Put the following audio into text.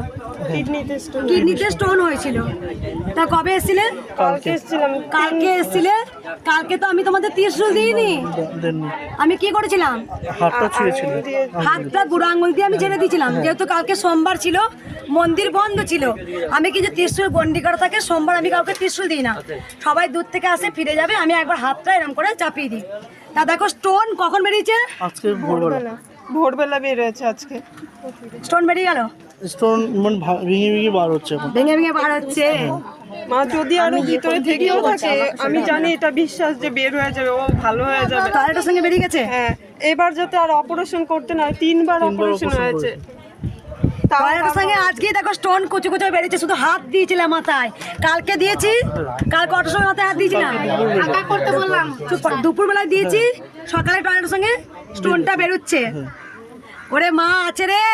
হয়েছিল, কিডনিতে স্টোন হয়েছিল। তা কবে এসেছিলে? কালকে এসেছিলে। কালকে তো আমি তোমাদের ত্রিশূল দিইনি, আমি কি করেছিলাম? হাতটা বুড়ো আঙুল দিয়ে আমি ছেড়ে দিয়েছিলাম, যেহেতু কালকে সোমবার ছিল, মন্দির বন্ধ ছিল। আমি কিছু ত্রিশূল গন্ডি করা থাকে, সোমবার আমি কাউকে ত্রিশূল দিই না, সবাই দূর থেকে আসে ফিরে যাবে, আমি একবার হাতটা এরকম করে চাপিয়ে দিই। তা দেখো স্টোন কখন বেরিয়েছে? আজকে ভোরবেলা বের হয়েছে আজকে স্টোন বেরিয়ে গেল, স্টোন মানে ভেঙে ভেঙে বার হচ্ছে এখন। ভেঙে ভেঙে বার হচ্ছে। মা যদি আরো ভিতরে থেকেও থাকে, আমি জানি এটা বিশ্বাস যে বের হয়ে যাবে, ও ভালো হয়ে যাবে। টয়লেটের সঙ্গে বেরিয়ে গেছে। হ্যাঁ, এবার যাতে আর অপারেশন করতে না হয়, 3বার অপারেশন হয়েছে। টয়লেটের সঙ্গে আজকেই দেখো স্টোন কুচু কুচু বেরিয়েছে, শুধু হাত দিয়েছিলাম মাথায়, কালকে দিয়েছি, কালকে অটোর সময় মাথায় হাত দিয়েছিলাম, দুপুর বেলায় দিয়েছি, সকালে টয়লেটের সঙ্গে স্টোনটা বেরোচ্ছে। ওরে মা আছে রে।